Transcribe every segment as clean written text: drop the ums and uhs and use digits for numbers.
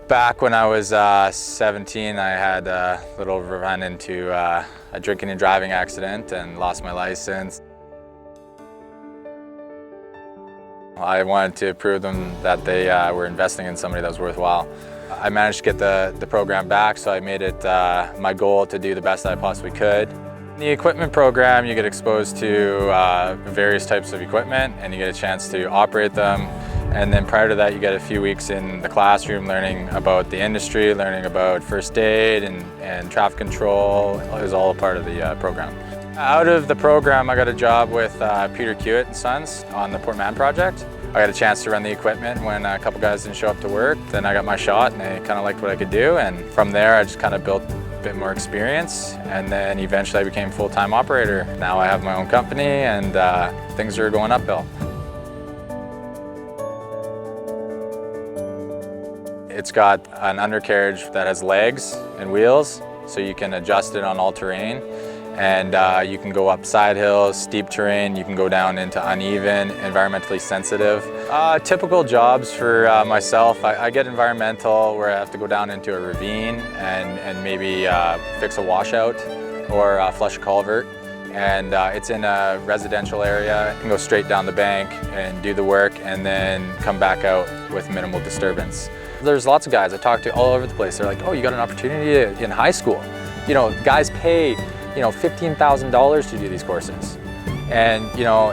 Back when I was 17, I had a little run into a drinking and driving accident and lost my license. I wanted to prove them that they were investing in somebody that was worthwhile. I managed to get the program back, so I made it my goal to do the best I possibly could. In the equipment program, you get exposed to various types of equipment and you get a chance to operate them. And then prior to that, you get a few weeks in the classroom learning about the industry, learning about first aid and traffic control. It was all a part of the program. Out of the program, I got a job with Peter Kiewit and Sons on the Port Mann project. I got a chance to run the equipment when a couple guys didn't show up to work. Then I got my shot and they kind of liked what I could do. And from there, I just kind of built a bit more experience. And then eventually I became a full-time operator. Now I have my own company and things are going uphill. It's got an undercarriage that has legs and wheels, so you can adjust it on all terrain. And you can go up side hills, steep terrain, you can go down into uneven, environmentally sensitive. Typical jobs for myself, I get environmental where I have to go down into a ravine and maybe fix a washout or flush a culvert. And it's in a residential area. You can go straight down the bank and do the work and then come back out with minimal disturbance. There's lots of guys I talk to all over the place. They're like, oh, you got an opportunity in high school. You know, guys pay, $15,000 to do these courses. And,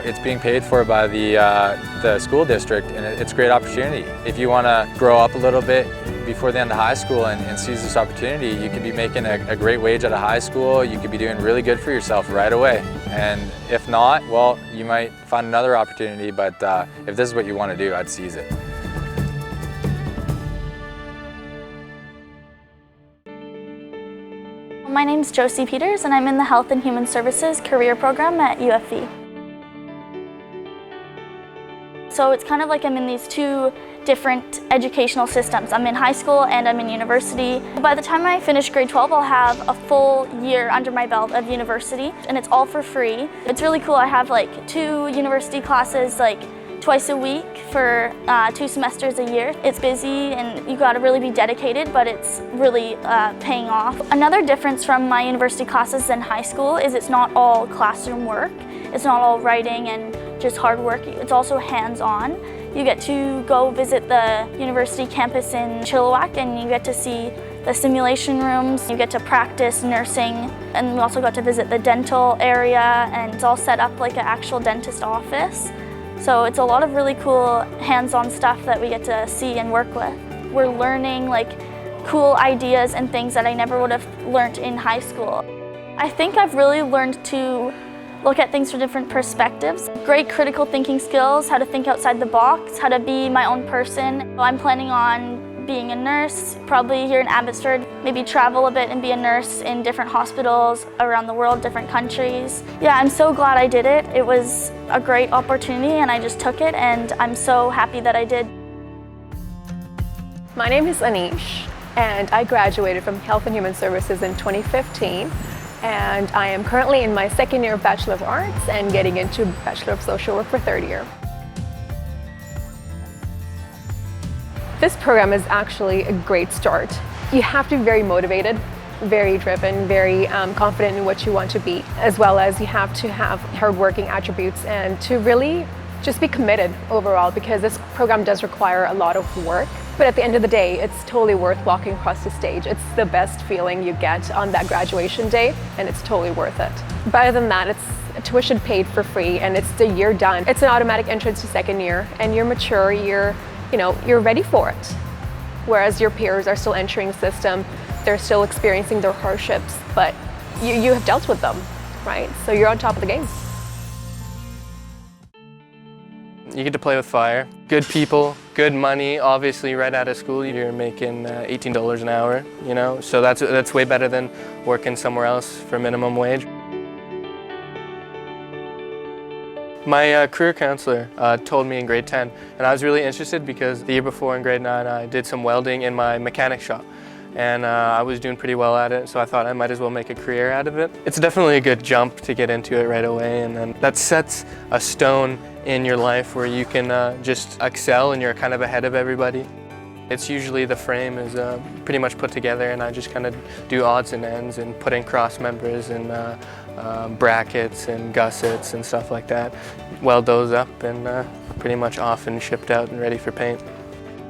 it's being paid for by the school district, and it's a great opportunity. If you want to grow up a little bit before the end of high school and seize this opportunity, you could be making a great wage out of high school. You could be doing really good for yourself right away. And if not, well, you might find another opportunity, but if this is what you want to do, I'd seize it. My name is Josie Peters and I'm in the Health and Human Services career program at UFV. So it's kind of like I'm in these two different educational systems. I'm in high school and I'm in university. By the time I finish grade 12, I'll have a full year under my belt of university and it's all for free. It's really cool. I have like 2 university classes twice a week for 2 semesters a year. It's busy and you gotta really be dedicated, but it's really paying off. Another difference from my university classes in high school is it's not all classroom work. It's not all writing and just hard work. It's also hands-on. You get to go visit the university campus in Chilliwack and you get to see the simulation rooms. You get to practice nursing, and we also got to visit the dental area, and it's all set up like an actual dentist office. So it's a lot of really cool hands-on stuff that we get to see and work with. We're learning cool ideas and things that I never would have learned in high school. I think I've really learned to look at things from different perspectives. Great critical thinking skills, how to think outside the box, how to be my own person. I'm planning on being a nurse, probably here in Abbotsford, maybe travel a bit and be a nurse in different hospitals around the world, different countries. Yeah, I'm so glad I did it. It was a great opportunity and I just took it and I'm so happy that I did. My name is Anish and I graduated from Health and Human Services in 2015 and I am currently in my 2nd year of Bachelor of Arts and getting into Bachelor of Social Work for 3rd year. This program is actually a great start. You have to be very motivated, very driven, very confident in what you want to be, as well as you have to have hardworking attributes and to really just be committed overall, because this program does require a lot of work. But at the end of the day, it's totally worth walking across the stage. It's the best feeling you get on that graduation day, and it's totally worth it. But other than that, it's tuition paid for free, and it's the year done. It's an automatic entrance to 2nd year, and you're mature, you're ready for it. Whereas your peers are still entering the system, they're still experiencing their hardships, but you have dealt with them, right? So you're on top of the game. You get to play with fire. Good people, good money, obviously right out of school you're making $18 an hour, so that's way better than working somewhere else for minimum wage. My career counselor told me in grade 10, and I was really interested because the year before in grade 9 I did some welding in my mechanic shop. And I was doing pretty well at it, so I thought I might as well make a career out of it. It's definitely a good jump to get into it right away, and then that sets a stone in your life where you can just excel and you're kind of ahead of everybody. It's usually the frame is pretty much put together, and I just kind of do odds and ends and put in cross members and brackets and gussets and stuff like that. Weld those up and pretty much off and shipped out and ready for paint.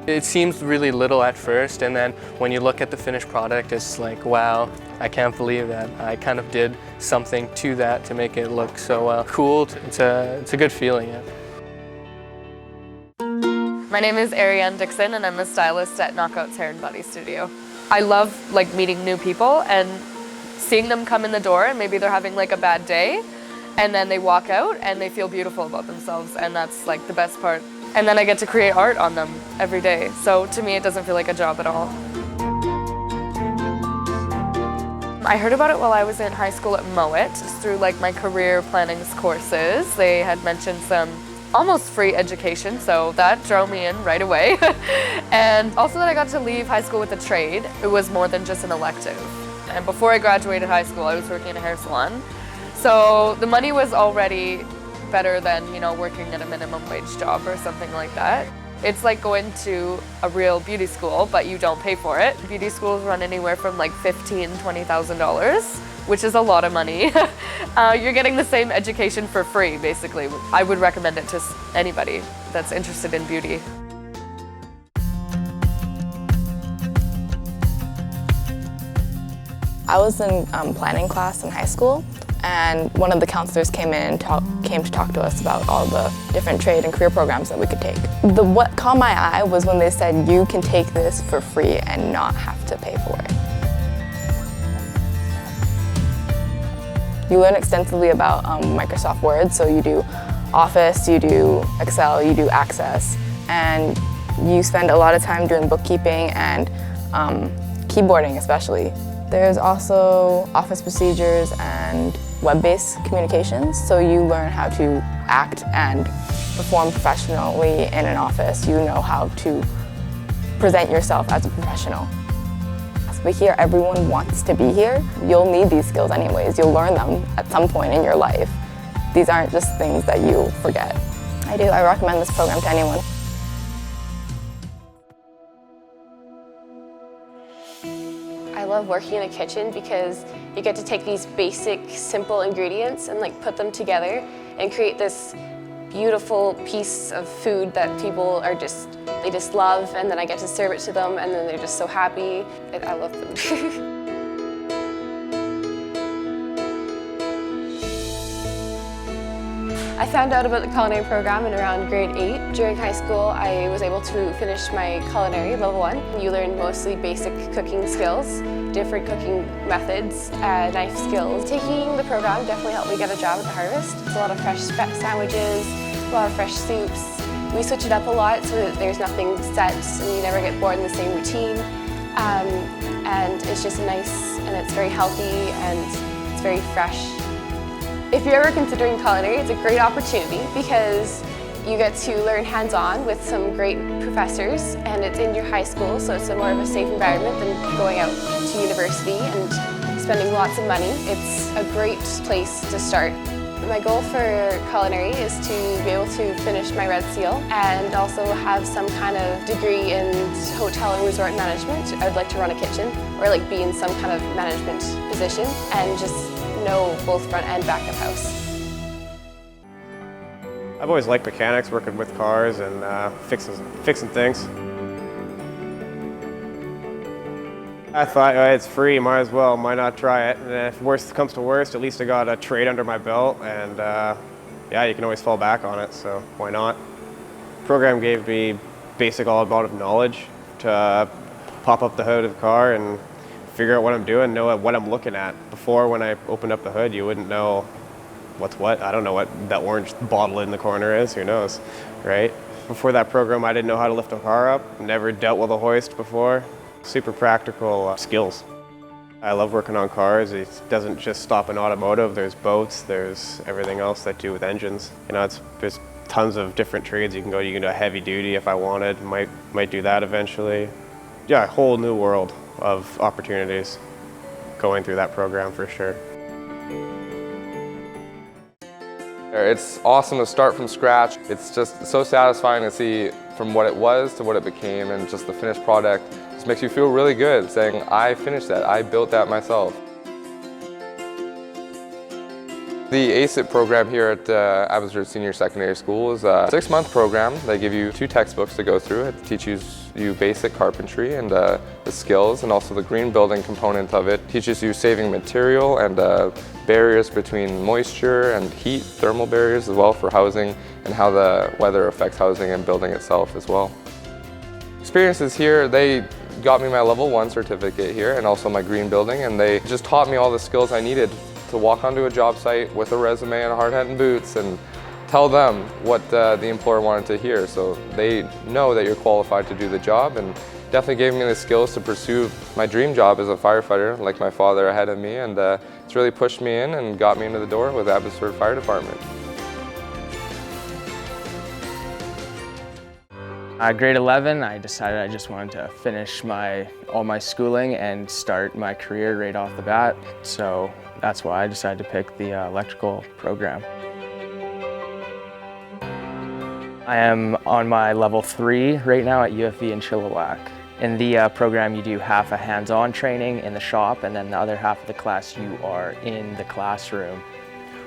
It seems really little at first, and then when you look at the finished product, it's like, wow, I can't believe that. I kind of did something to that to make it look so cool. It's a good feeling. Yeah. My name is Ariane Dixon, and I'm a stylist at Knockouts Hair and Body Studio. I love meeting new people and seeing them come in the door, and maybe they're having a bad day, and then they walk out and they feel beautiful about themselves, and that's the best part. And then I get to create art on them every day. So to me, it doesn't feel like a job at all. I heard about it while I was in high school at Mowat, through my career planning courses. They had mentioned some almost free education, so that drew me in right away. And also that I got to leave high school with a trade. It was more than just an elective. And before I graduated high school, I was working in a hair salon. So the money was already better than, working at a minimum wage job or something like that. It's like going to a real beauty school, but you don't pay for it. Beauty schools run anywhere from $15,000 to $20,000, which is a lot of money. You're getting the same education for free, basically. I would recommend it to anybody that's interested in beauty. I was in planning class in high school, and one of the counselors came to talk to us about all the different trade and career programs that we could take. What caught my eye was when they said you can take this for free and not have to pay for it. You learn extensively about Microsoft Word, so you do Office, you do Excel, you do Access, and you spend a lot of time doing bookkeeping and keyboarding especially. There's also office procedures and web-based communications, so you learn how to act and perform professionally in an office. You know how to present yourself as a professional. But here, everyone wants to be here. You'll need these skills anyways. You'll learn them at some point in your life. These aren't just things that you forget. I recommend this program to anyone. I love working in a kitchen because you get to take these basic, simple ingredients and put them together and create this beautiful piece of food that people they just love, and then I get to serve it to them, and then they're just so happy. I love food. I found out about the culinary program in around grade 8. During high school, I was able to finish my culinary level 1. You learn mostly basic cooking skills, different cooking methods, knife skills. Taking the program definitely helped me get a job at the Harvest. It's a lot of fresh sandwiches, a lot of fresh soups. We switch it up a lot so that there's nothing set and you never get bored in the same routine. And it's just nice, and it's very healthy, and it's very fresh. If you're ever considering culinary, it's a great opportunity because you get to learn hands-on with some great professors, and it's in your high school, so it's more of a safe environment than going out to university and spending lots of money. It's a great place to start. My goal for culinary is to be able to finish my Red Seal and also have some kind of degree in hotel and resort management. I'd like to run a kitchen or be in some kind of management position and just know both front and back of house. I've always liked mechanics, working with cars and fixing things. I thought, it's free, might as well, might not try it. And if worst comes to worst, at least I got a trade under my belt, and yeah, you can always fall back on it, so why not? The program gave me basic amount of knowledge to pop up the hood of the car and figure out what I'm doing, know what I'm looking at. Before, when I opened up the hood, you wouldn't know what's what. I don't know what that orange bottle in the corner is, who knows, right? Before that program, I didn't know how to lift a car up, never dealt with a hoist before. Super practical skills. I love working on cars. It doesn't just stop in automotive. There's boats, there's everything else that do with engines. There's tons of different trades you can go to. You can do a heavy duty if I wanted, might do that eventually. Yeah, a whole new world of opportunities going through that program for sure. It's awesome to start from scratch. It's just so satisfying to see from what it was to what it became, and just the finished product just makes you feel really good saying, I finished that, I built that myself. The ACET program here at Abbotsford Senior Secondary School is a 6-month program. They give you 2 textbooks to go through. It teaches you basic carpentry and the skills, and also the green building component of it teaches you saving material and barriers between moisture and heat, thermal barriers as well for housing, and how the weather affects housing and building itself as well. Experiences here, they got me my level 1 certificate here and also my green building, and they just taught me all the skills I needed to walk onto a job site with a resume and a hard hat and boots and tell them what the employer wanted to hear, so they know that you're qualified to do the job, and definitely gave me the skills to pursue my dream job as a firefighter like my father ahead of me, and it's really pushed me in and got me into the door with Abbotsford Fire Department. Grade 11, I decided I just wanted to finish all my schooling and start my career right off the bat, so that's why I decided to pick the electrical program. I am on my level 3 right now at UFV in Chilliwack. In the program, you do half a hands-on training in the shop, and then the other half of the class you are in the classroom.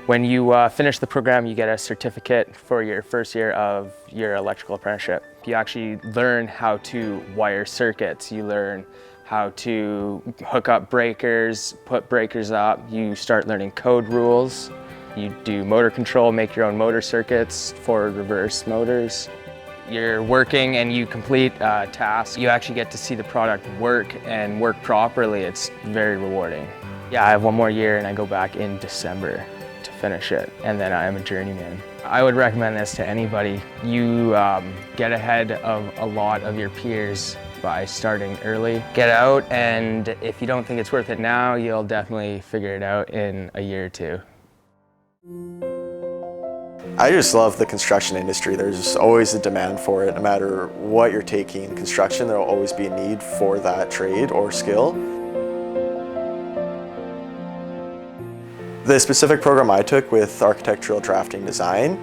When you finish the program, you get a certificate for your first year of your electrical apprenticeship. You actually learn how to wire circuits. You learn how to hook up breakers, put breakers up. You start learning code rules. You do motor control, make your own motor circuits, forward, reverse motors. You're working and you complete tasks. You actually get to see the product work and work properly. It's very rewarding. Yeah, I have 1 more year and I go back in December to finish it, and then I am a journeyman. I would recommend this to anybody. You get ahead of a lot of your peers by starting early. Get out, and if you don't think it's worth it now, you'll definitely figure it out in a year or 2. I just love the construction industry. There's always a demand for it. No matter what you're taking in construction, there will always be a need for that trade or skill. The specific program I took with architectural drafting design,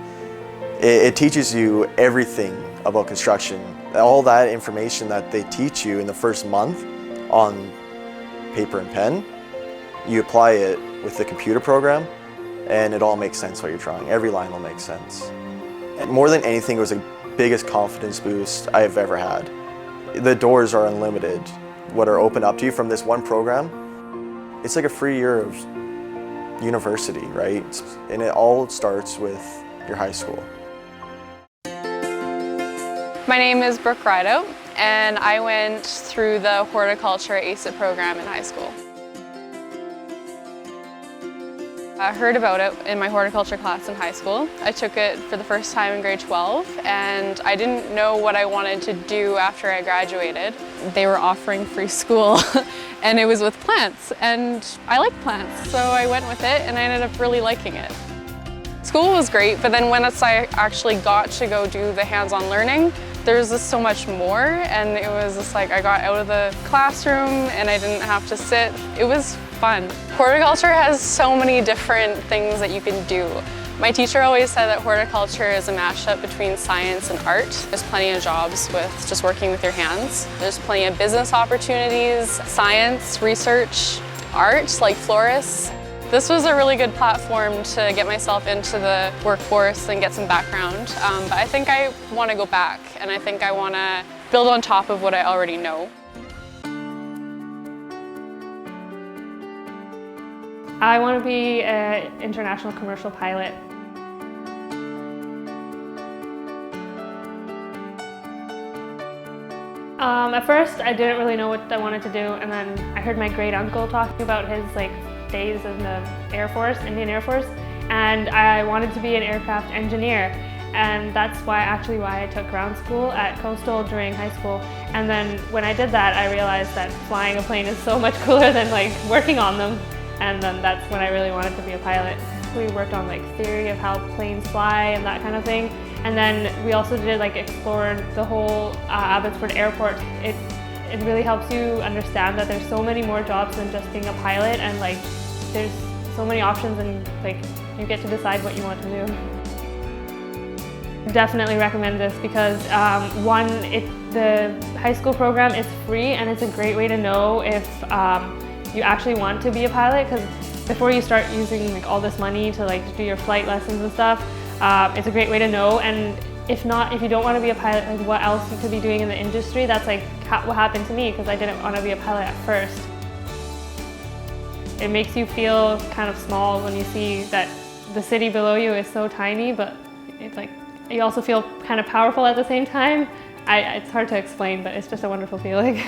it teaches you everything about construction. All that information that they teach you in the first month on paper and pen, you apply it with the computer program, and it all makes sense what you're drawing. Every line will make sense. And more than anything, it was the biggest confidence boost I've ever had. The doors are unlimited. What are open up to you from this one program, it's like a free year of university, right? And it all starts with your high school. My name is Brooke Rideout, and I went through the horticulture ACET program in high school. I heard about it in my horticulture class in high school. I took it for the first time in grade 12, and I didn't know what I wanted to do after I graduated. They were offering free school, and it was with plants, and I like plants, so I went with it, and I ended up really liking it. School was great, but then when I actually got to go do the hands-on learning, there was just so much more, and it was just like I got out of the classroom and I didn't have to sit. It was fun. Horticulture has so many different things that you can do. My teacher always said that horticulture is a mashup between science and art. There's plenty of jobs with just working with your hands. There's plenty of business opportunities, science, research, art, like florists. This was a really good platform to get myself into the workforce and get some background. But I think I want to go back, and I think I want to build on top of what I already know. I want to be an international commercial pilot. At first, I didn't really know what I wanted to do, and then I heard my great uncle talking about his days in the Air Force, Indian Air Force, and I wanted to be an aircraft engineer, and that's why I took ground school at Coastal during high school. And then when I did that, I realized that flying a plane is so much cooler than working on them, and then that's when I really wanted to be a pilot. We worked on theory of how planes fly and that kind of thing, and then we also did explore the whole Abbotsford Airport. It really helps you understand that there's so many more jobs than just being a pilot, and there's so many options, and you get to decide what you want to do. Definitely recommend this because one, the high school program is free and it's a great way to know if you actually want to be a pilot, because before you start using like all this money to like do your flight lessons and stuff, it's a great way to know. And if not, if you don't want to be a pilot, like what else you could be doing in the industry. That's like what happened to me, because I didn't want to be a pilot at first. It makes you feel kind of small when you see that the city below you is so tiny, but it's like you also feel kind of powerful at the same time. It's hard to explain, but it's just a wonderful feeling.